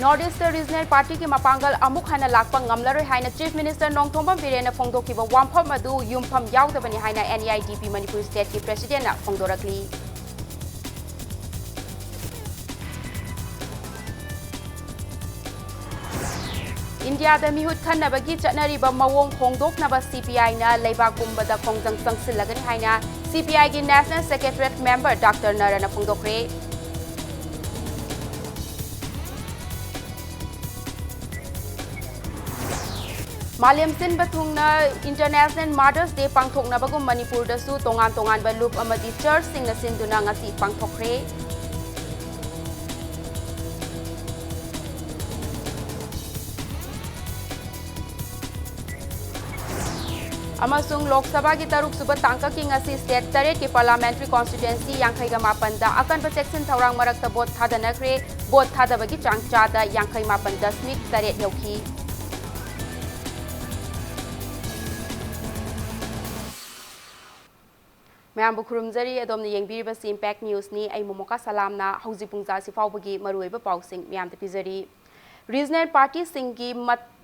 North East Regional Party की मपांगल अमुक हना Lakpa ngamlaroi haina Chief Minister Nongthongpam Birena फोंदोखिबा वामफम अदु युमफम याउदबनि हाइना NEIDP Manipur State की President ना फोंदोरकली India da mihut khannabagi chatnariba mawong hongdoknaba CPI na leibak pumbada khongjang changsilagani haina CPI gi National Secretariat Member Dr. Narana phongdokre Malayam sin bathungna International Mothers Day pangthoknabagum Manipur da su tongan ba loop amadi church singna sinduna ngasi pangthokre अमसुंग Lok Sabha की तरुक सुबह तांका की ngasi state तरेट की parliamentary constituency यांखैगा मापन दा अकन section थौरांग मरक्ता boat थादनख्रे boat थादबगी चांगचादा यांखै मापन दशमिक तरेट यौखी मैम बुखुरुमजरी अदोमने येंगबिरिबसी इम्पैक्ट न्यूज नि आई मोमोका सलामना हौजी पुंगजा सिफावबगी मरुइबा पाउसिंग म्याम ते पिजरी रीजनल पार्टी सिंगी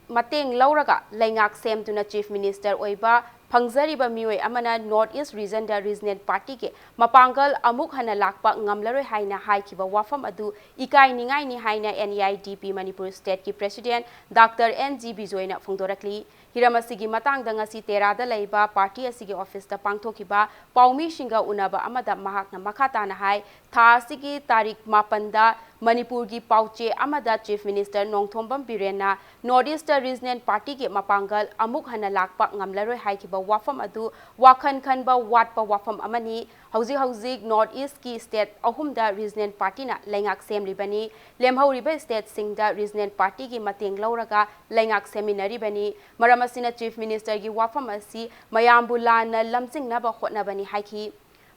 Mateng Lauraga, Langak Sem to Chief Minister Oiba, Pangzariba Mue Amana North East Region da Regional Party ke Mapangal Amuk Hana Lakpa Ngamlaro Haina Haikiba Wafam Adu Ikai Ningai ni Haina NEIDP Manipur State ki President Dr. N.G. Bizoina Fungdorakli Hiramasigi Matang Dangasi Terada Laiba Party Asigi Office da Pangtokiba Paumi Shinga Unaba Amada Mahak na Makatana Hai Thasigi Tarik Mapanda Manipur ki Pauche Amada Chief Minister Nongthombam Birena North East Regional Party ke Mapangal Amuk Hana Lakpa Ngamlaro Haikiba Wafam adu Wakan Kanba Watpa Wafam Amani Hauzi North East ki State Ahumda Regional Party na Langak Sem Ribani Lemhau Riba State Singda Regional Party ki Mateng Lauraga Langak Seminary Bani Maramasina Chief Minister ki Wafam Asi Mayambulana Lamsing Naba Hotnabani Haiki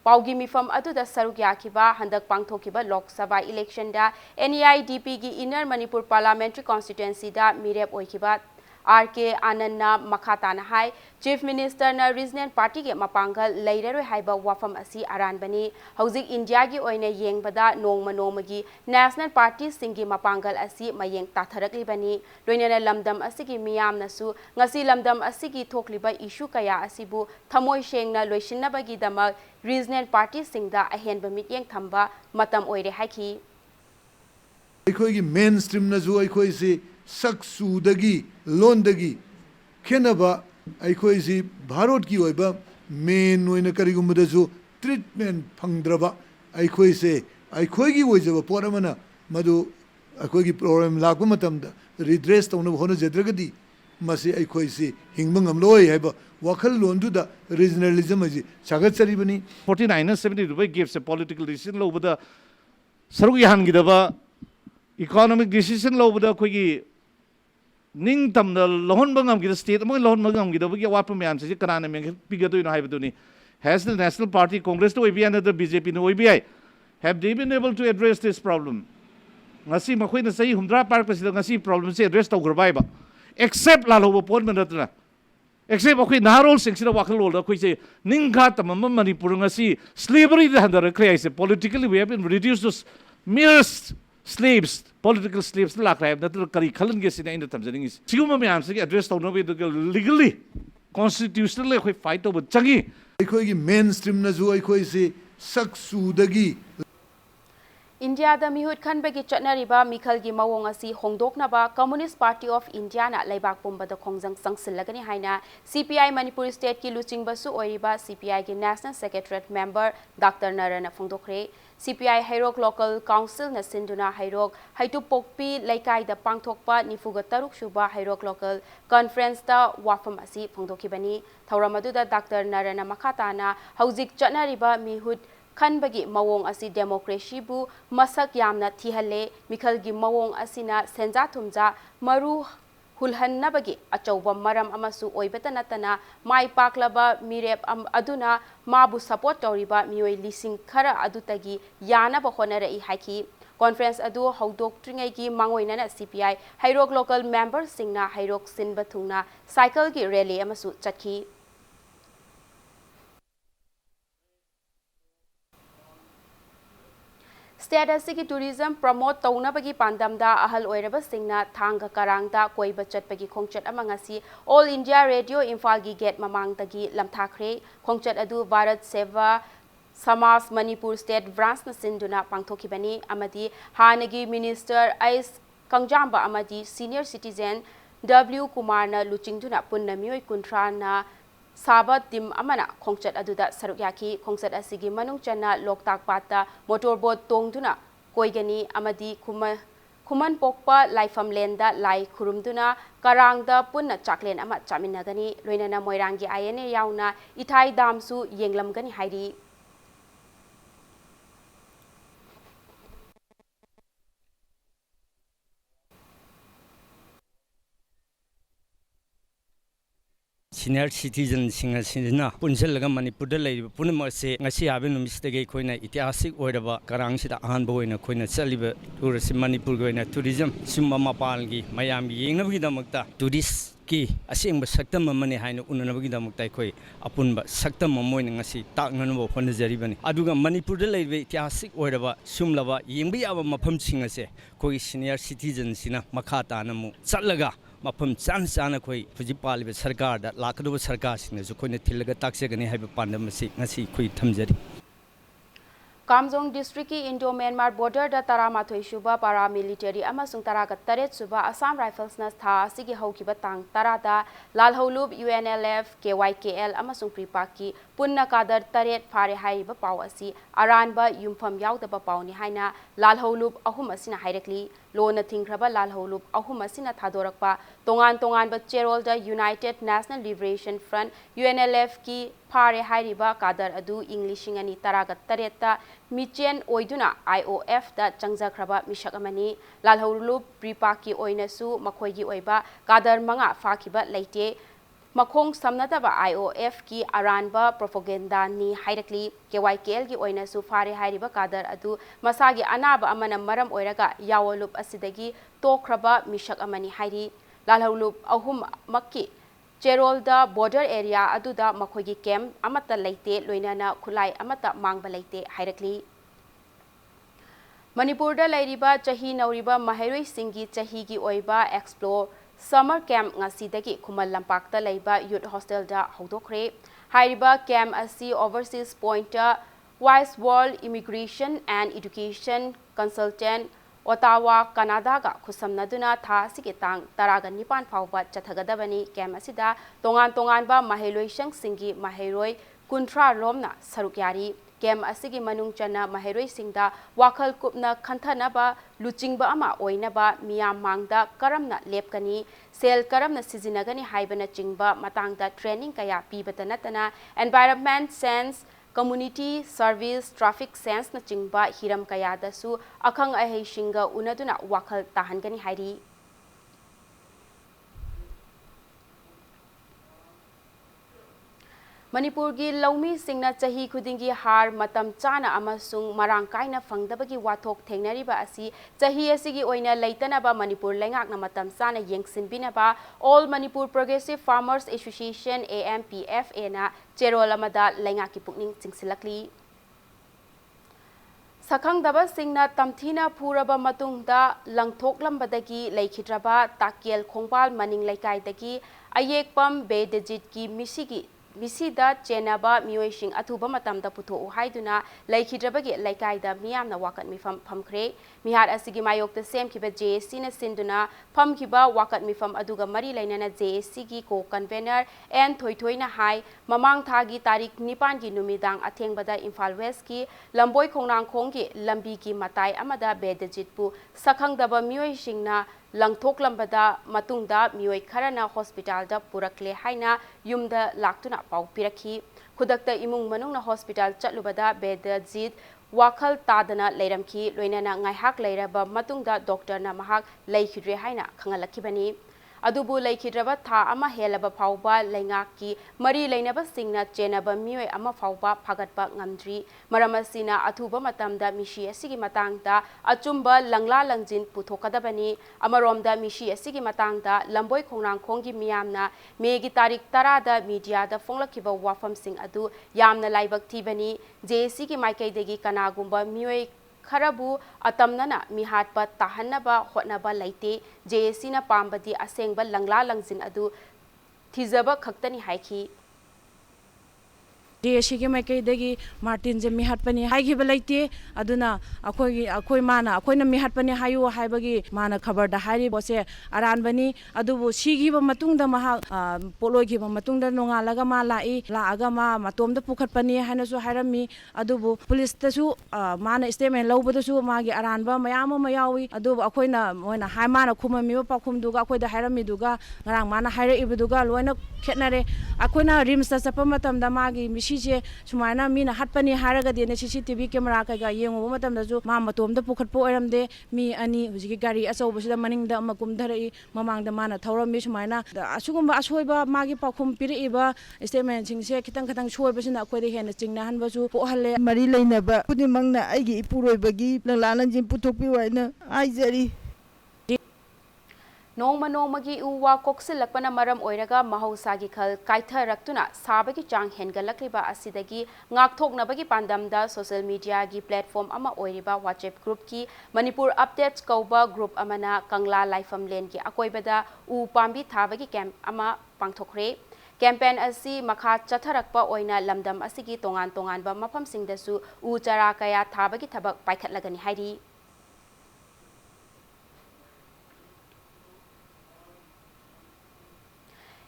Paugi mifam aduda saruk yakiba handak pangthokiba Lok Sabha election da NEIDP ki Inner Manipur Parliamentary Constituency da mirep oikiba RK Ananna Makhatana Hai Chief Minister na Regional Party ke mapangal leiraroi haiba wafam asi aran bani hauzik India gi oina yengbada nongmagi National Party singi mapangal asi mayeng tatharakli bani loinana lamdam asigi miyamna su ngasi lamdam asigi thokliba issue kaya asibu thamoi shengna loisinabagi dama Regional Party singda ahenba mityeng thamba matam oire haiki aikoigi mainstream na zu aikoi se saksudagi londagi khenaba aikoi si bharot ki oiba main oina karigumda zu treatment phangdraba aikoi se aikoi gi oijaba poramana madu aikoi gi problem lakba matamda redress tawna hona jedragadi masi aikoi si hingba ngamloi haiba wakhal londu da regionalism aji sagat charibani 49 and 70 rubai gives a political decision lo bada saruk yahan gidaba economic decision lo bada khoi ning tam da lohon bangam gi state mo lohon bangam gi da gi wap myam se kanana me piga do ino haibaduni has the National Party Congress to obi and the BJP no obi have they been able to address this problem ngasi makhoi na sai humdra park president ngasi problem se address to grbai ba except la lo pon manatra except akhoi narol singsi wakhal lo da khoi se ning kha tam Manipur ngasi slavery da handar krai se politically we have been reduced to mere slaves, political slaves, like that, kari khalan ge sina in the tamjaning is. Siguma me answer address to no legally, constitutionally, we fight over changi. Aikoigi mainstream na zu aikoi se saksudagi. India da mihut khanbagi chatnariba mikhalgi mawong asi hongdoknaba Communist Party of India na laibak pumbada khongjang sangsilagani haina CPI Manipur State ki luchingba su oiba CPI ki National Secretariat Member Dr. Narana Phongdokre CPI Hairok Local Council na sinduna Hairok Haitupokpi Laikai da pangthokpa nifuga taruk shuba Hairok Local Conference da wafam asi phongdokibani thauramadu da Dr. Narana Makhatana hauzik chatnariba mihut Khanbagi mawong asi democracy bu masak yamna thihalle mikhalgi mawong asina senja thumja maru hulhannabagi achauba maram amasu oibata natana mai paklaba mirep aduna mabu support toriba mioi lising khara adutagi yana ba honara I haki conference adu haudok tringai gi mangoina na CPI Hairok local members singna Hairok sinba thungna cycle gi rally amasu chakhi State asigi tourism promote taunabagi pandamda ahal oirabasingna thanga karangda koiba chatpagi khongchat ama ngasi All India Radio Imphal gi gate mamangdagi lamthakre khongchat adu Bharat Seva Samas Manipur State Branch na sinduna pangthokibani amadi hanagi Minister Ais Kangjamba amadi Senior Citizen W Kumar na luchingduna punna mioi kuntra na Sabat tim amana khongchat aduda sarukyaki khongchat asigi manung channa loktak pata motorboat tongduna koigani amadi kuman pokpa laifam lenda lai khurumduna karangda punna chaklen ama chaminagani loinana moirangi ayene yauna ithai damsu yenglamgani hairi Senior citizen singa sinna punjalaga Manipur da lay punama se ngasi abe numistage koina itisik oiraba karang sida ahanba oina koina chaliba tourist Manipur goina tourism summa mapal gi mayam gi yengnabagi damakta tourist ki asengba saktam amane haina unanabagi damakta koi apunba saktam amoina ngasi taknanbo phonjari aduga Manipur da lay itisik oiraba sumlaba yengbi aba mafam singa se koi senior citizen sina makha tanamu chatlaga Mapam chan chana koi Fujipal be sarkar da lakadu sarkar sine su koine thilaga takshe gani haiba pandamasi ngasi koi thamjari Kamjong District ki Indo-Myanmar border da Taramathoi suba paramilitary amasung taraga taret suba Assam Rifles na tha asigi haukiba tang tarada Lalholub UNLF KYKL amasung Pripaki punna kadar taret phare haiba paw asi aranba yumpham yaudaba pawni haina Lalholub ahum asina hairekli lona thingraba Lalholub ahum asina thadorakpa tongan ba cherol da United National Liberation Front UNLF ki phare hairiba kadar adu Englishing ani taraga tareta michen oiduna IOF da changjakraba mishakamani Lalholub Pripaki oinasu makhoigi oiba kadar manga fakiba leite Makong samnataba IOF ki aranba propaganda ni hairakli KYKL ki oinasu phare hairiba kadar adu masagi anaba amana maram oiraga yawolup asidagi tokraba mishak amani hairi Lalholub ahum makki Cherol da border area aduda makhoigi camp amata leite loinana khulai amata mangba leite hairakli Manipur da lairiba chahi nauriba mahairoi singi chahi gi oiba explore Summer camp ngasidagi Kumal Lampakta leiba youth hostel da hodokre hairiba camp asi overseas pointer Wise World Immigration and Education Consultant Ottawa Canada ga khusamnaduna tha sikitang taraga nipan phawba chathagadabani camp asida tongan ba mahailoi singi mahairoi kuntra romna sarukyari Kem asigi manung chana maheroi singda wakhal kupna khantanaba luchingba ama oinaba miyam mangda karamna lepkani sel karamna sizinagani haibana chingba matangda training kaya pibata natana environment sense community service traffic sense na chingba hiram kaya dasu akhang ahei singa unaduna wakhal tahangani hairi Manipur gi laumi singna chahi khudingi har matam chana amasung marang kaina fangdabagi wathok thengnariba asi chahi asigi oina leitanaba Manipur lengakna matam chana yengsinbinaba All Manipur Progressive Farmers Association AMPFA na cherolamada lengaki pukning chingsilakli Sakhangdaba singna tamthina phuraba matungda langthoklambadagi leikidraba takiel khongpal maning leikaidagi ayekpam bedejit ki misida chenaba mioising athuba matamda putho haiduna laikhidrabagi laikaida miyamna wakat mifam phamkhre mihar asigi mayokta semkiba JSC na sinduna phamkiba wakat mifam aduga mari lainana JSC gi ko convener and thoithoina hai mamang thagi tarik 9 gi numidang athengbada Imphal West ki lamboi khongnang khonggi lambi ki matai amada bedejitpu sakhangdaba mioisingna langthoklambada matungda mioi kharana hospital da purakle haina yumda laktuna pau pirakhi khudakta imung manungna hospital chatlubada bedajit wakhal tadana leiramki loinana ngaihak leiraba matungda doctor na mahak leikhidre haina khangalakibani adubu leikidraba tha ama helaba phawba leingaki mari leinaba singna chenaba mioi ama phawba phagatpa ngamdri maramasina athuba matamda mishi asigi matangda achumba langla langjin puthokadabani amaromda mishi asigi matangda lamboi khongrang khonggi miyamna megi tarik 10 da media da fonglakhiba wafam sing adu yamna laibak thibani JC ki maikai degi kanagumba mioi खराबु अतमनना मिहाटपा ताहन्नबा होटनबा लाइते JSC ना पाम्बदी असेंगबा लंगला लंगजिन अदु थिजबा खक्तनी हाइखी JSC के माइकैदगी Martin जे मिहाटपनी हाइखिबा लैते अदुना अखोई माना अखोइना मिहाटपनी हायो हाइबगी माना खबरदा हाइरि बोसे अरानबनी अदुबो सिगिबा मतुंगदा महा पोलोगिबा मतुंगदा नोंगालगा मा लाई लागा मा मतोमदा पुखटपनी हाइनसु हाइरमी अदुबो पुलिसतसु माना स्टेटमेंट लौबदसु मागी अरानबा मयाम मा यावी अदुबो अखोइना मोइना हाइ माना खुममिबा पाखुमदुगा अखोइदा हाइरमीदुगा ngarang mana haira ibuduga loina khetnare akoina rimsta chapa matamda magi misije sumaina mina hatpani haraga de CCTV camera ka ga yengu matamda ju ma matomda pukhatpo oiramde mi ani hujiki gari achobusida maningda makum dharai mamangda mana thauram mi sumaina asugumba asoiba magi pakhum piriba statement singse khitang khitang soibasina akoide hena chingna hanbasu pohalle mari leinaba pudimangna aigi ipuroibagi langlananjin puthokpi waina aijari नोंमा नोंमगी उवा कोक्सिलकपना मरम ओइरगा महौसागी खल काइथरक्तुना साबगी चांग हेनगलक्लिबा असिदगी ngakthoknabagi pandamda social media gi platform ama oiriba WhatsApp group ki Manipur updates kauba group amana Kangla Laifam Len ki akoibada u pambi thabagi camp ama pangthokre campaign asi makha chatharakpa oina lamdam asigi tongan tongan ba mafam singdasu u chara kaya thabagi thabak paikhatlagani hairi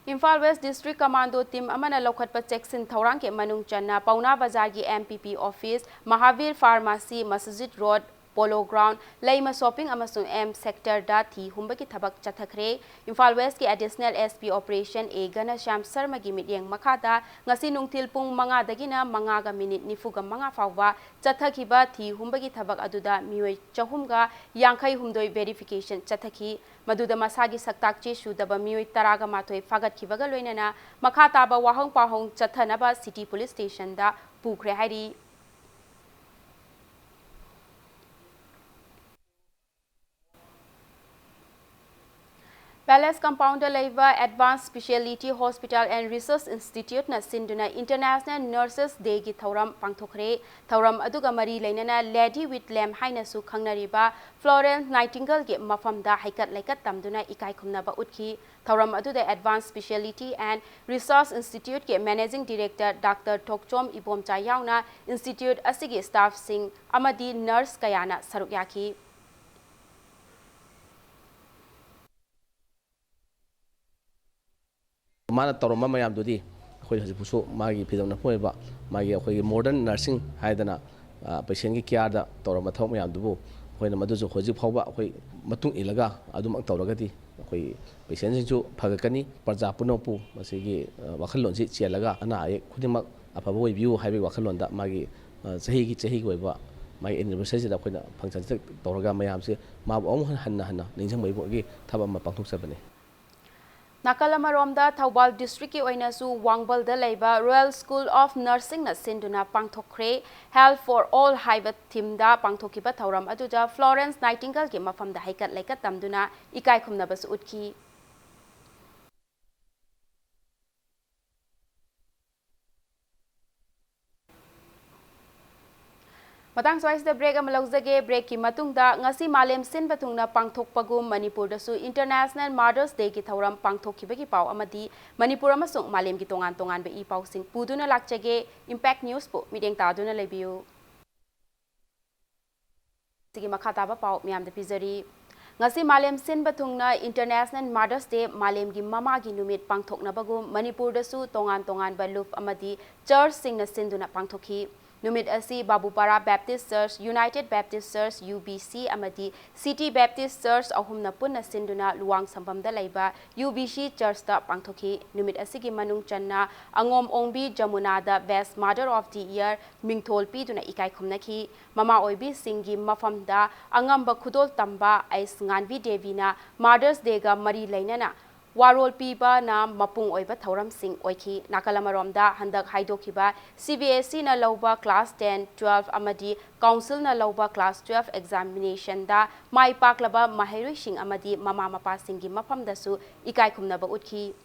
Imphal West District Commando Team amana lokhatpa cheksin thorang ke manung channa Pauna Bazar gi MPP office Mahavir Pharmacy Masjid Road Polo Ground Laima Shopping amasung M sector da thi humbaki thabak chathakre Imphal West ki additional SP operation A Gana Sham Sharma gi mityeng makhada ngasi nungthil pung 5 dagina 5 ga minute nifuga 5 fawwa chathakiba thi humbagi thabak aduda mioi chahumga yankhai humdoi verification chathaki Maduda masagi saktakchi sudaba mioi taraga matoi fagat kibaga loinana makha taba wahong pahong chathanaba city police station da pukre hairi Palace Compounder Laiva Advanced Speciality Hospital and Research Institute na Sinduna International Nurses Day gi thauram pangthokre thauram aduga mari leinana Lady with Lamb haina su khangnariba Florence Nightingale gi mafamda haikat laikat tamduna ikai khumnaba utkhi thauram aduda Advanced Speciality and Research Institute gi Managing Director Dr. Thokchom Ibomcha yauna Institute asigi staff sing amadi nurse kayana saruk yaki Mana taroma mayam dudi khoi hasipusu magi phidamna poiba magi khoi modern nursing haidana patient gi care da taroma thau mayam dubu khoina madu ju hoji phawba khoi matung ilaga adum ang tawragati khoi patient sing ju phagakani parja punopu masigi wakhalon si chelaga ana ai khudimak afaba oi view haibi wakhalon da magi chahi gi oiba mai anniversary da khoina function tawraga mayam se ma om hanna ningjang mai bo gi thaba ma pangthok sabane Nakalamaromda Thaubal District ki oinasu Wangbal da leiba Royal School of Nursing na sinduna pangthokre Health for All haiba theme da pangthokiba thauram aduja Florence Nightingale ki mafam da haikat laikat tamduna ikai khumna bas utkhi Matang swais da break am lauzage break ki matungda ngasi malem sin batungna pangthokpagum Manipur da su International Mothers Day ki thauram pangthokibagi pau amadi Manipur amasung malem ki tongan tongan be I pau sing puduna lakchage Impact News po mideng taduna lebiu sigi makhata ba pau miam da pizari ngasi malem sin batungna International Mothers Day malem gi mama gi numit pangthokna bagum Manipur da su tongan tongan ba lup amadi church sing na sinduna pangthokhi Numit asi Babupara Baptist Church, United Baptist Church, UBC amadi City Baptist Church ahumna punna sinduna luwang sambamda laiba UBC Church ta pangthoki numit asigi manung channa angom ongbi Jamunada Best Mother of the Year mingthol pi duna ikai khumnaki mama oibi singi mafamda angamba khudol tamba ais nganbi devina Mothers Day ga mari lainana Warol piba na mapung oiba thauram sing oiki nakalamaromda handak haidokiba CBSE na lauba class 10 12 amadi council na lauba class 12 examination da mai paklaba maherui sing amadi mama mapa singi mafam dasu ikai khumnaba utki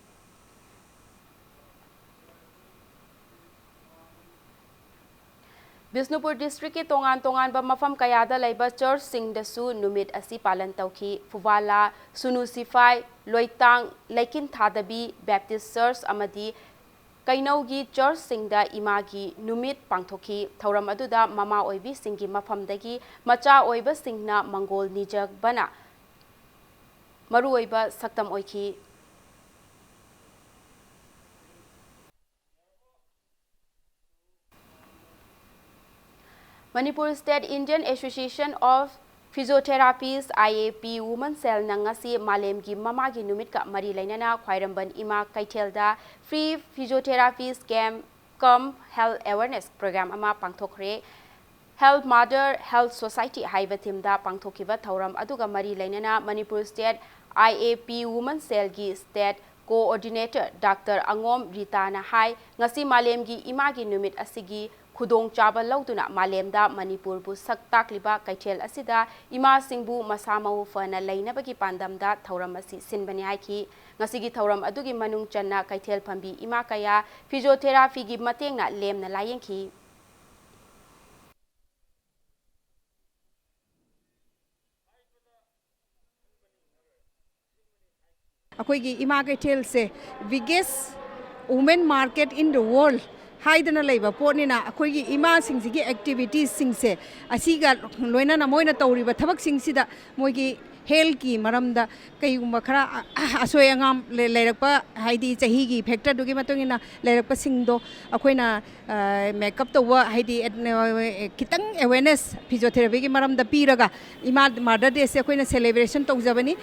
Bisnupur district ki tongan mafam kayada laiba church singdasu numit asi palan tauki Fuwala, Sunusifai, Loitang, Laikin Thadabi, Baptist Church amadi Kainaugi church singda imagi numit pangthoki thauram aduda mama oibi singi mafamdagi macha oiba singna mangol nijak bana maru oiba saktam oiki. Manipur State Indian Association of Physiotherapists IAP Women Cell nangasi malemgi mamagi numit ka mari lainana khwairamban ima kaithelda free physiotherapy scam cum health awareness program ama pangthokre Health Mother Health Society haiba thimda pangthokiba thauram aduga mari lainana Manipur State IAP Women Cell gi State Coordinator Dr. Angom Rita na hai ngasi malemgi imagi numit asigi Khudong chaba lauduna malemda Manipur bu sak takliba kaithel asida ima singbu masamau fana lainabagi pandamda thauram asi sinbani haiki ngasigi thauram adugi manung channa kaithel phambi ima kaya physiotherapy gi matengna lemna layengki. अखोई इमा कैथेल से biggest women market in the world हाइदना लेबा पोटनिना अखोई इमा सिंगसिगी activities सिंगसे असिगा लोइना मोइना तौरिबा थबक सिंगसिदा मोइगी हेल्थ की मरमदा कईगुम्बा खरा असोय अंगाम लेरकपा हाइदी चहीगी फैक्टर दुगी मतोंगिना लेरकपा सिंगदो अखोइना मेकअप तौवा हाइदी खितंग अवेयरनेस फिजियोथेरेपी की मरमदा पीरगा इमा मदर डे से अखोइना सेलिब्रेशन तौजबनी.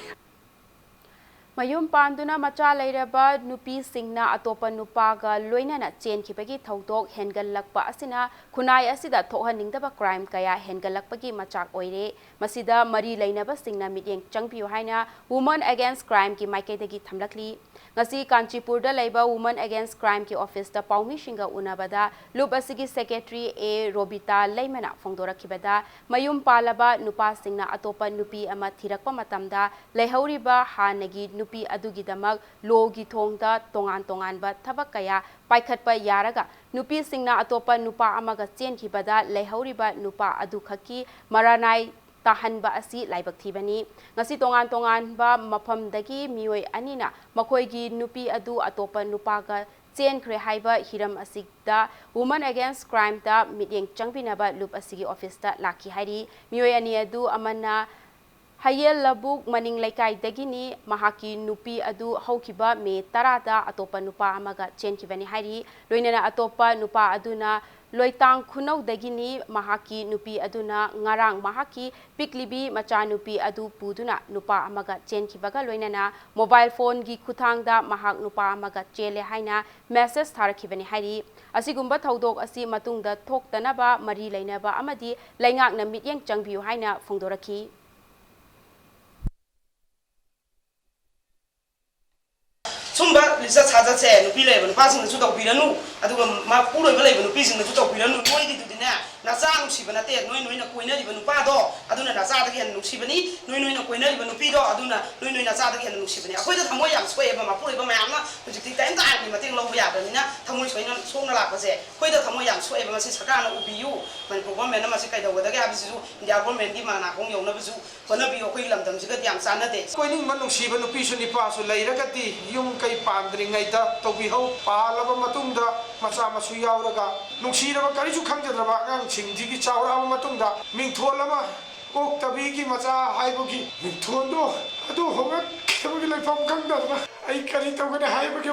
Mayum panduna macha lairaba nupi singna atopa nupaga loinana chenkibagi thodok hengalakpa asina khunai asida thohaningdaba crime kaya hengalakpagi machak oire masida mari lainaba singna mityeng changpiu haina Women Against Crime ki maikaidagi thamlakli ngasi Kanchipur da laiba Women Against Crime ki office da paumi shinga unabada loop asigi secretary A Robita Laimana phongdorakibada mayum palaba nupa singna atopa nupi ama thirakpa matamda leihoriba hanagi nupi adugidamak logi thongda tongan ba thabak kaya paikhatpa yaraga nupi singna atopa nupa amaga chenkibada leihoriba nupa adu khaki maranai tahanba asi laibak thibani ngasi tongan ba mafamdagi mioi anina makoigi nupi adu atopa nupaga chen khre haiba hiram asigda Women Against Crime da mityeng changbinaba loop asigi office da laki hari mioi ani adu amana Hayel labuk maning laikai dagini mahaki nupi adu haukiba me tarada atopa nupa amaga chenkibani hari loinana atopa nupa aduna loitang khunau dagini mahaki nupi aduna ngarang mahaki piklibi macha nupi adu puduna nupa amaga chenkibaga loinana mobile phone gi khuthangda mahak nupa amaga chele haina message tharakibani hari asigumba thodok asi matungda thoktanaba mari lainaba amadi laingakna mityeng changbiu haina phongdoraki. Sumba lisa saja se nupi leben pasing na sudah piranu aduga ma puro leben nupi sing na sudah piranu noi di tudina nasa nusi bana te noi na koina di banu pa do aduna nasa ta kian nusi bani noi na koina di banu pi do aduna noi nasa ta kian nusi bani akoi da thamoi yang soi ba ma puro ba ma na project ta en ta ni ma ting lo ya ba ni na thamoi soi na song na la ba se koi da thamoi yang soi ba ma se saka na ubi yu man ko ba me na ma se kai da wa da ga bi su india government di ma na kong yo na bi su ko na bi yo koi lam dam se ga yang sa na de koi ning man nusi ba nupi su ni pa su lai ra ka ti yung kai pandringaida tobihau palaba matungda macha masu yauraga nungsiraba karisu khangjadraba ngang singji chauraba matungda mingtholama oktabigi macha haibugi mingthondo adu hoga kebagi laifam khangdara ai kari tawgane haibugi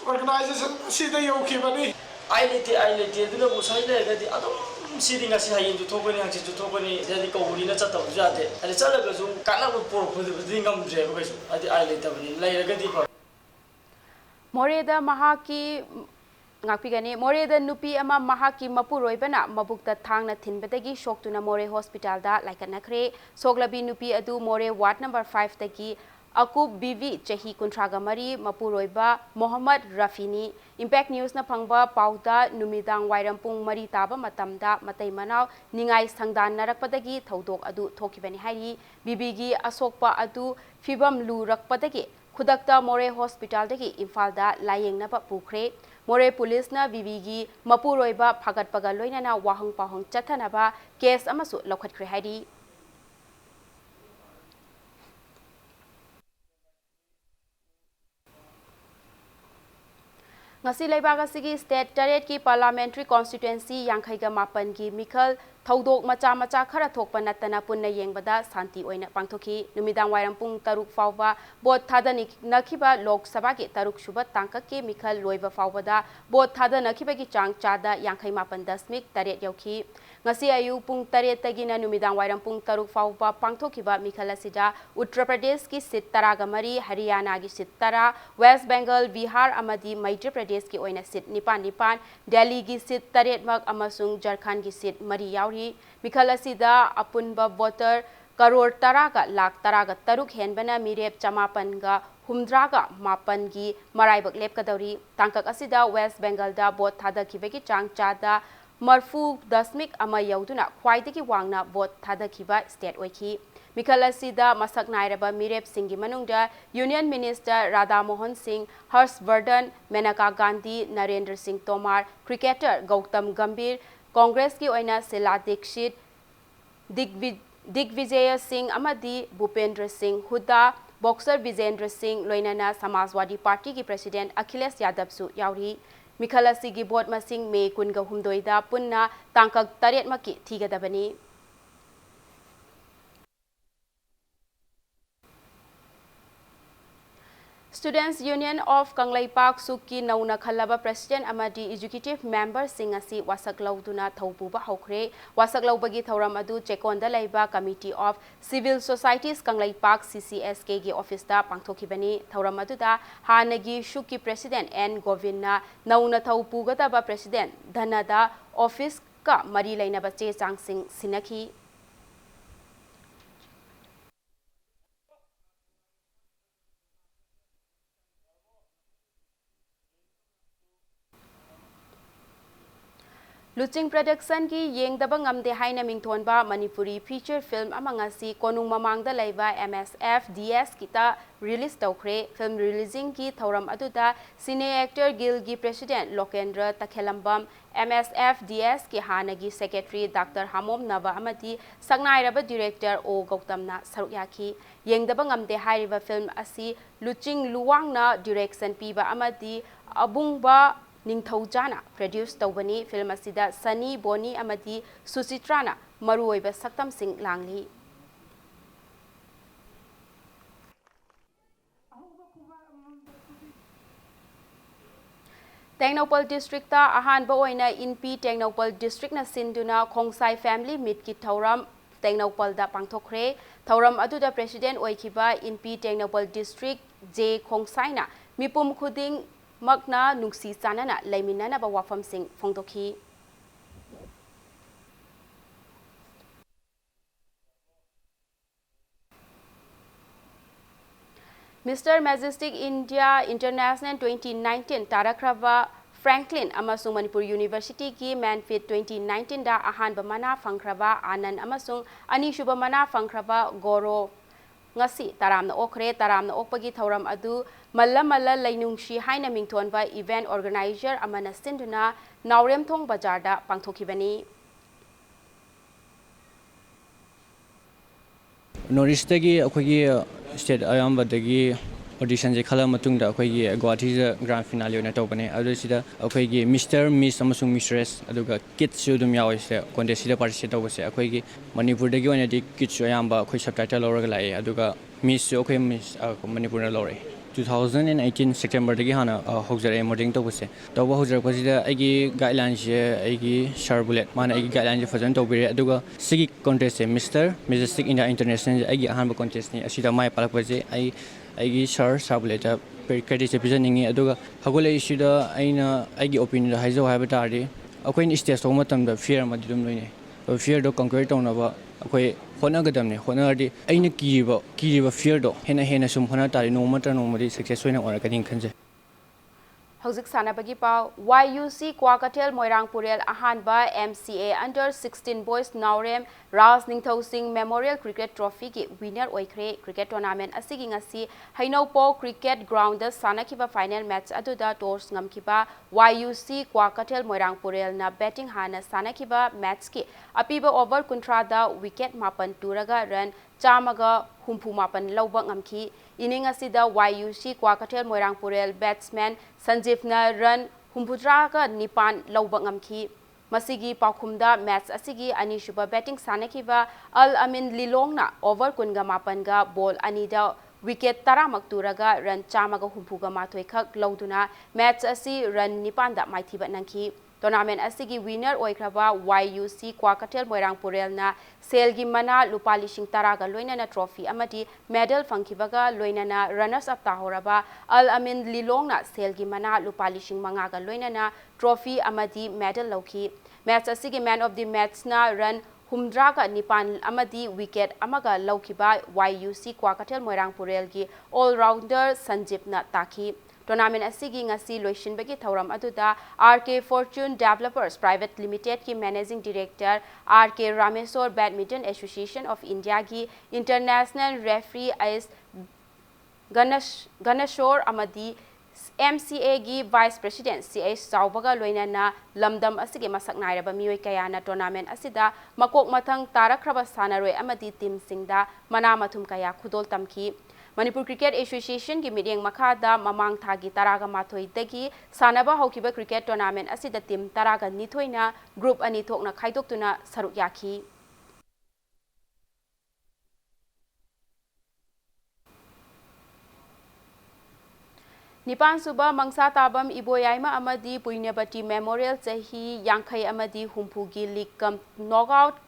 organization sida yokibani ailete duna busai legadi adum sidi ngasi hayin ju thobani hangsi ju thobani jadi kauri na chata bujate ali chalaga ju kana por khudi ngam dre ba kaisu adi ailete bani lairagadi pa Moreda mahaki ngakpigani Moreda nupi ama mahaki mapuroibana mabukta thangna thinbadagi shoktuna More Hospital da laikanakre soglabi nupi adu More Ward number 5 dagi Akub BV chahi kuntraga mari mapuroiba Mohammad Rafini Impact News na phangba pauda numidang wairam pung mari taba matamda matai manau ningai sangdan narakpadagi thodok adu thokibani hari BB gi asokpa adu fibam lu rakpadagi Khudakta More Hospital dagi Imphal da layeng na pa pukre More Police na BBG Mapuroiba Pagat Pagaloina na Wahang Pahong Chatanaba case amasu Lokat Krihadi. Ngasi Laibag asigi State Taret ki Parliamentary Constituency Yankhaiga Mapan ki Mikhal Thaudok macha macha khara thokpa natana punna yengbada santi oina pangthoki numidang wairam pung taruk fawba bot thadani nakhiba Lok Sabha ki taruk suba tangka ki Mikhal loiba fawbada bot thada nakhiba ki chang chada yankhai mapan dasmik taret yauki ngasi ayu pung taret tagina numidang wairam pung taruk fawba pangthokiba Mikhal asida Uttar Pradesh ki sit taraga mari Haryana ki sit tara West Bengal Bihar amadi Madhya Pradesh ki oina sit nipan nipan Delhi ki sit taret mak amasung Jharkhand ki sit mari yauri Mikhal asida apunba voter karor taraga lak taraga taruk henbana mirep chamapan ga humdraga mapan gi maraibak lepkadauri tangkak asida West Bengal da bot thada kibeki chang chada marfu dasmik ama yauduna khwaidagi wangna bot thada kiba state oiki Mikhal asida masak nairaba mirep singi manungda Union Minister Radha Mohan Singh Harshvardhan Menaka Gandhi Narendra Singh Tomar cricketer Gautam Gambhir Congress ki oina Sela Dikshit Digvijay Singh amadi Bhupendra Singh Hooda boxer Vijendra Singh loinana Samajwadi Party ki President Akhilesh Yadav su yauri Mikhal asigi bot masing May kunga humdoida punna tangkak taret maki thigadabani Students Union of Kanglaipak Suki Nauna Khalaba President Amadi Executive Member Singasi Wasak Lauduna Thaupuba Hokre Wasak Laubagi Thauram Adu Chekonda Laiba Committee of Civil Societies Kanglaipak CCSK gi Office da Pangthokibani Thauram Aduda Hanagi Shuki President N Govinna Nauna Thaupuga Daba President Dhanada Office ka Mari Lainaba Che Changsing Sinaki Luching Production ki yengdaba ngamde haina mingthonba Manipuri feature film amangasi konung mamangda laiba MSF DS kita release tawkhre film releasing ki thauram aduda Cine Actor Guild gi President Lokendra Takhelambam MSF DS ki hanagi Secretary Dr. Hamom Nava amati Sagnairaba Director O Gautamna sarukyaki yengdaba ngamde hairiba film asi Luching Luwangna direction piba amati abungba Ningthaujana produce tawbani film asida Sunny Boni amadi Susitrana maruoiba saktam sing langli Tengnopal district ta ahanba oina inpi Tengnopal district na sinduna Khongsai family meet ki thauram Tengnopal da pangthokre thauram aduda president oikiba inpi Tengnopal district J Khongsai na mipum khuding Magna Nungsi Sanana Laiminana Bawafam Singh Fongdoki Mr. Majestic India International 2019 Tarakrava Franklin amasung Manipur University ki Manfit 2019 da ahanba mana fangkraba Anand amasung anishuba mana fangkraba Goro ngasi taramna okre taramna okpagi thauram adu malla malla lainungshi haina mingthonba event organizer amana sinduna Nauremthong Bazar da pangthokibani Noristagi akhoi state ayambadagi audition je khala matungda akhoi Guwahati grand finale ona tawbane adu sida akhoi Mr Miss amasung Mistress aduga kids su dum yawise contest sida participate tawbase akhoi Manipur dagi ona di kids ayamba akhoi subtitle lawraga lai aduga Miss akhoi Miss Manipur na lawre 2018 September dagi hana hojare modeling tawbase tawba hojare pasida agi guidelines je agi sharp bullet mana agi guidelines fajan tawbire aduga sigi contest Mr Majestic India International agi ahanba contest ni asida mai palakpaje aigi sharp bullet credit representing aduga hagole issue da aina agi opinion haizo haiba tardi akoin stage to matamda fear ma dum loine fear do conquer tawnaba akoi honagadamne honardi aina kiba fear do hena sum hona tari no mata no mari success hoina ora kadin khanje Hauzik sanabagi pau YUC Kwakatel Moirang Purel Ahanba MCA Under 16 Boys Naurem Ras Ningthau Singh Memorial Cricket Trophy ki winner oikre cricket tournament asigi ngasi Hainaupo Cricket Ground da sanakiba final match aduda toss ngamkiba YUC Kwakatel Moirang Purel na batting hana sanakiba match ki apiba over kuntra da wicket mapan turaga run chamaga humpu mapan lauba ngamki ining asida YUC Kwakatel Moirang Purel batsman Sanjeevna run humpudraga nipan lauba ngamki masigi paukhumda match asigi anishuba batting sanakiba Al Amin Lilongna over kunga mapanga ball anida wicket taramak turaga run chamaga humpuga mathoi khak lauduna match asi run nipanda maithiba nangki tournament asigi winner oikraba YUC Kwakatel Moirang Purel na selgi mana lupa lishing taraga loinana trophy amadi medal fangkibaga loinana runners up tahoraba Al Amin Lilong na selgi mana lupa lishing mangaga loinana trophy amadi medal lauki match asigi man of the match na run humdraga nipan amadi wicket amaga laukiba YUC Kwakatel Moirang Purel gi all rounder Sanjeev na taki tournament asigi ngasi loishinbagi thauram aduda RK Fortune Developers Private Limited ki managing director RK Rameswar Badminton Association of India ki international referee as Ganeshwar amadi MCA gi vice president CH Saubaga loinana lamdam asige masak nairaba mioi kayana tournament asida makok mathang tarakraba sanaroi amadi team singda mana mathum kaya khudol tamki Manipur Cricket Association ki meeting makada mamang thagi taraga mathoi dagi sanaba haukiba cricket tournament asida team taraga nithoina group ani thokna khaidoktuna saruk yakhi Nipan Suba Mangsa Tabam Iboyaima Amadi Puinabati Memorial Chahi Yankai Amadi Humpugi League knockout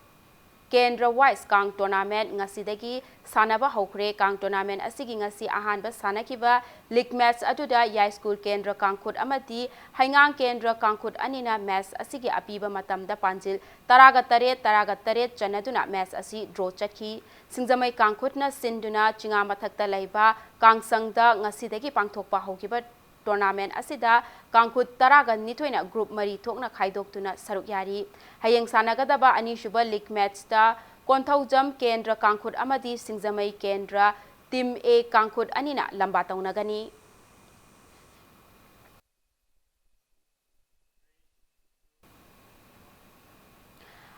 Kendra Wise Kang Tournament ngasidagi sanaba hokre Kang Tournament asigi ngasi ahanba sanakiba league match atuda Yai School Kendra Kangkhut amadi Haingang Kendra Kangkhut anina match asigi apiba matamda panjil taraga taret chanaduna match asi draw chakhi Singjamai Kangkhutna sinduna chinga mathakta laiba Kangsangda ngasidagi pangthokpa hokiba tournament asida Kangkhut taraga nithoina group mari thokna khaidoktuna saruk yari hayeng sanagadaba anishuba league match da Konthaujam Kendra Kangkhut amadi Singjamai Kendra team A Kangkhut anina lamba taunagani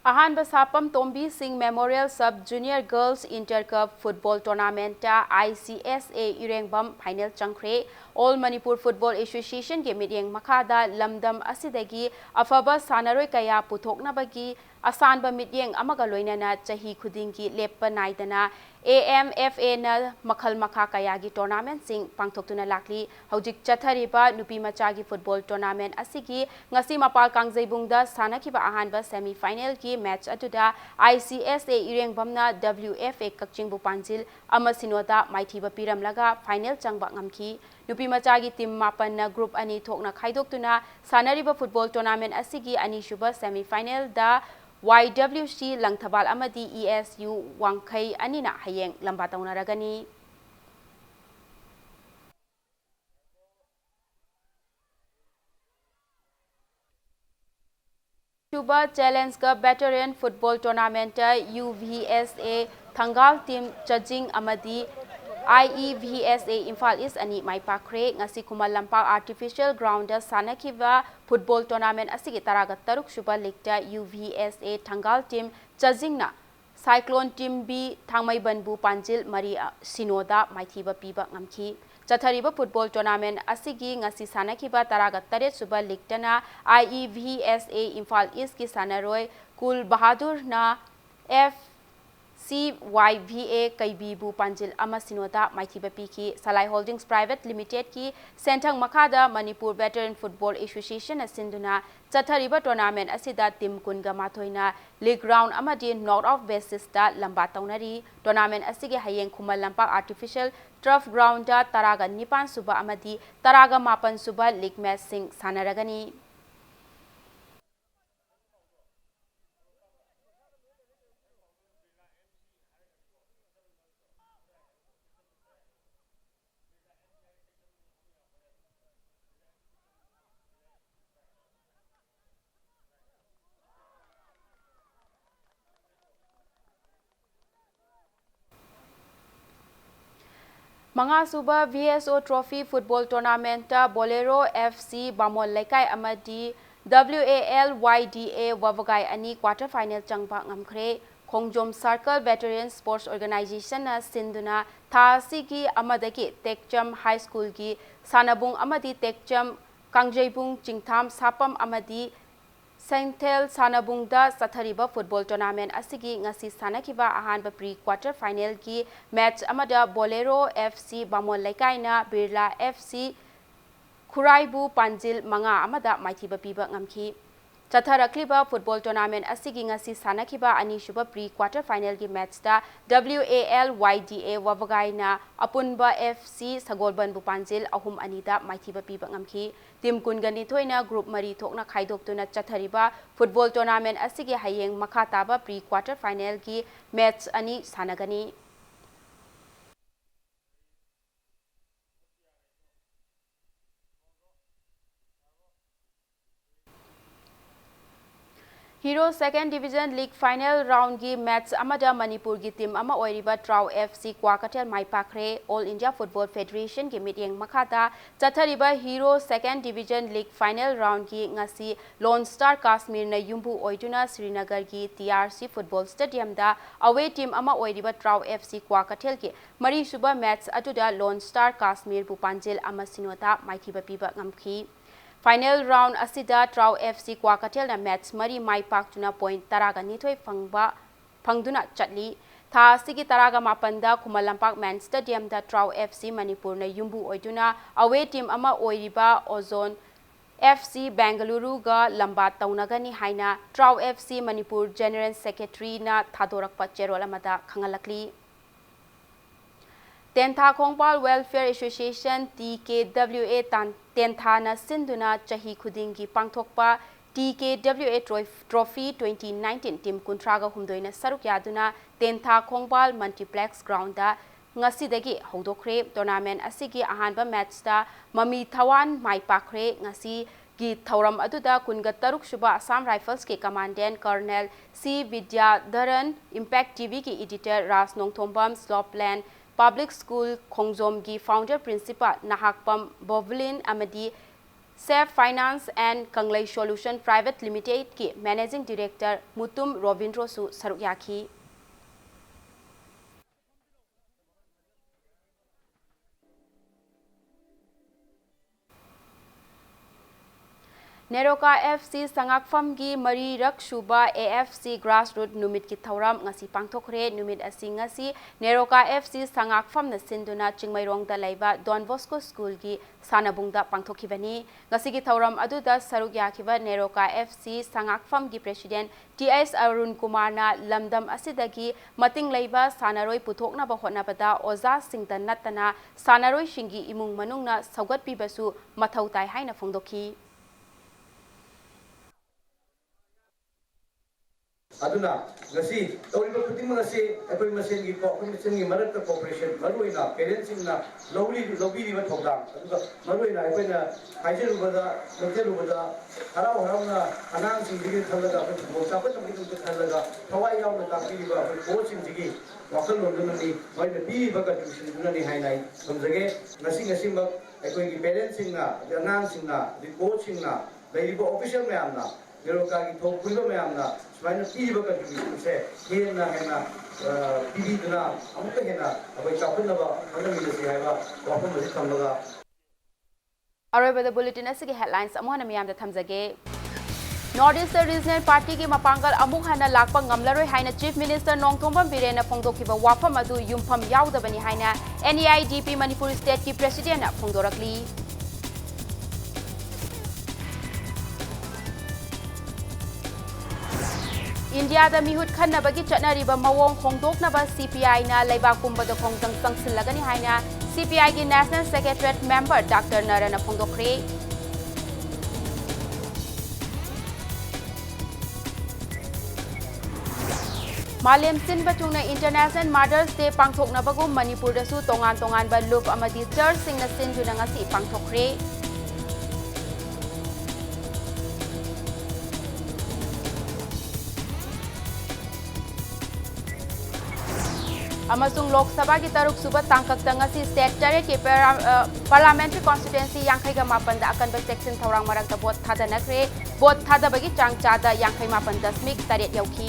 Ahanba Sapam Tombi Singh Memorial Sub Junior Girls Intercup Football Tournament ICSA Irengbam Final Changkre All Manipur Football Association ge meeting makada lamdam asidagi afaba sanaroi kaya puthoknabagi asanba meeting amaga loinana chahi khudingi leppa naidana AMFA na makhal makha kaya gi tournament sing pangthoktuna lakli hojik chathariba nupi machagi football tournament asigi ngasi mapal kangjaibungda sanakiba ahanba semi final gi match atuda ICSA Irengbamna WFA kakchingbu panjil amasinoda maithiba piramlaga final changba ngamki nupi machagi team mapan na group ani thokna khaidoktuna sanariba football tournament asigi ani shuba semi final da YWC Langthabal amadi ESU Wangkai anina hayeng lamba taunaragani Tuba Challenge Cup Veteran Football Tournament UVSA Thangal Team Judging amadi IEVSA Imphal East ani maipakre ngasi Kumal Lampak Artificial Ground sanakiba football tournament asigi taraga taruk shuba league UVSA Thangal team Chajingna Cyclone team B Thangmai Banbu Panjil Mari Sinoda maithiba piba ngamki Chathariba football tournament asigi ngasi sanakiba taraga taret suba league na IEVSA Imphal East ki sanaroi Kul Bahadur na CYVA Kaibibu Panjil Amasinoda Maithiba Piki Salai Holdings Private Limited ki Sentang Makada Manipur Veteran Football Association asinduna Chathariba tournament asida team kunga mathoina league round amadi knock off basis da lamba taunari tournament asigi hayeng Kumal Lampak Artificial Turf Ground da taraga nipan suba amadi taraga mapan suba league match sing sanaragani Mangasuba VSO Trophy Football Tournament Bolero FC Bamol Laikai Amadi WALYDA Wavagai Ani quarter final changpa ngamkhre Khongjom Circle Veteran Sports Organization na Sinduna Thasigi Amadaki Tekcham High School ki Sanabung Amadi Tekcham Kangjaibung Chingtham Sapam Amadi Saintel Sanabungda Sathariba Football Tournament Asigi ngasi sanakiba ahanba pre-quarter final ki match amada Bolero FC Bamol Laikaina Birla FC Khuraibu Panjil Manga amada Maithiba Piba Ngamki Chatharakliba Football Tournament Asigi ngasi sanakiba anishuba pre-quarter final ki match da WALYDA Wavagaina Apunba FC Sagolban Bupanjil Ahum Anida Maithiba Piba Ngamki Tim Kungani Thoina Group Mari Thokna Khaidokuna Chathariba Football Tournament Asigi Hayeng Makhataba pre-quarter final ki match ani sanagani Hero Second Division League Final Round ki match amada Manipur ki team ama oiriba Trau FC Kwakatel Maipakre All India Football Federation ki mityeng makhata chathariba Hero Second Division League Final Round ki ngasi Lone Star Kashmir na yumbu oiduna Srinagar ki TRC Football Stadium da away team ama oiriba Trau FC Kwakatel ki mari suba match atuda Lone Star Kashmir Bupanjil ama sinota maithiba piba ngamki Final round asida Trau FC Kwakatel na match mari mai paktuna point taraga nithoi phangduna chatli tha sigi taraga mapanda Kumalampak Man Stadium da Trau FC Manipur na yumbu oiduna away team ama oiriba Ozone FC Bengaluru ga lamba taunagani haina Trau FC Manipur General Secretary na thadorakpa cherol amada khangalakli Tentha Khongpal Welfare Association TKWA Tentha na Sinduna Chahi Khudingi Pangthokpa TKWA Trophy 2019 Team Kuntraga Humdoina Saruk Yaduna Tentha Khongpal Multiplex Ground da ngasidagi hodokre tournament asigi ahanba match da Mami Thawan Maipakre ngasi gi thauram aduda kunga taruk shuba Assam Rifles ke commandant Colonel C Vidyadharan Impact TV ki editor Ras Nongthombam Slopland Public School Khongjom gi founder principal Nahakpam Bovlin Amadi Safe Finance and Kanglai Solution Private Limited ki managing director Mutum Rovindro Su Sarukyaki Neroka FC Sangakfam gi Mari Rakshuba AFC Grassroots Numit ki Thauram ngasi pangthokre Numit asi ngasi Neroka FC Sangakfam na Sinduna Chingmairong da laiba Don Bosco School gi Sanabungda pangthokibani ngasi ki Thauram aduda saruk yakiba Neroka FC Sangakfam gi President TS Arun Kumar na lamdam asidagi mating laiba Sanaroi puthokna ba hotnabada Oza Singda natana Sanaroi shingi imung manungna saugat pibasu mathautai haina phongdoki Aduna ngasi tawriba khuting ngasi ekoi masen gi cooperation gi marakta cooperation maruina parents na lowli riba thogdang aduga maruina ekoina haijeru bada lokelu bada harau harauna anang sing gi thalaga ko sapat ngi tum thalaga thawai yaw na takti ba ko sing gi wakal lon ni maina bi baga tuition dunani hainai samjage ngasi mak ekoi gi parents na anang sing na di coach sing na laiba official mayam na Neroka ki thok puiba mayam na swaina piba ka tuition se hena hena pidi duna amukka hena abai chapna ba anami se haiba wapam se thamlaga Aroba the bulletin asigi headlines amona miyam da thamjage Northeast Regional Party ki mapangal amuk hana lakpa ngamlaroi haina Chief Minister Nongthombam Birena phongdokiba wafam adu yumpham yaudabani haina NEIDP Manipur State ki President na phongdorakli India da mihut khanabagi chatnariba mawong hongdoknaba CPI na laibak pumbada khongdang sangsilagani haina CPI ki National Secretariat Member Dr. Narana phongdokre Malem sin batungna International Mothers Day pangthoknabagu Manipur da su tongan ba loop amadi church singna sin juna ngasi pangthokre अमसुंग लोक सभा की तरुक सुबह तांकक तंगसी state turret के parliamentary constituency यांखैगा मापन दा अकनब section थौरांग मरक दा vote थादनखरे vote थादबगी चांग चादा यांखै मापन दशमिक तरेट यौखी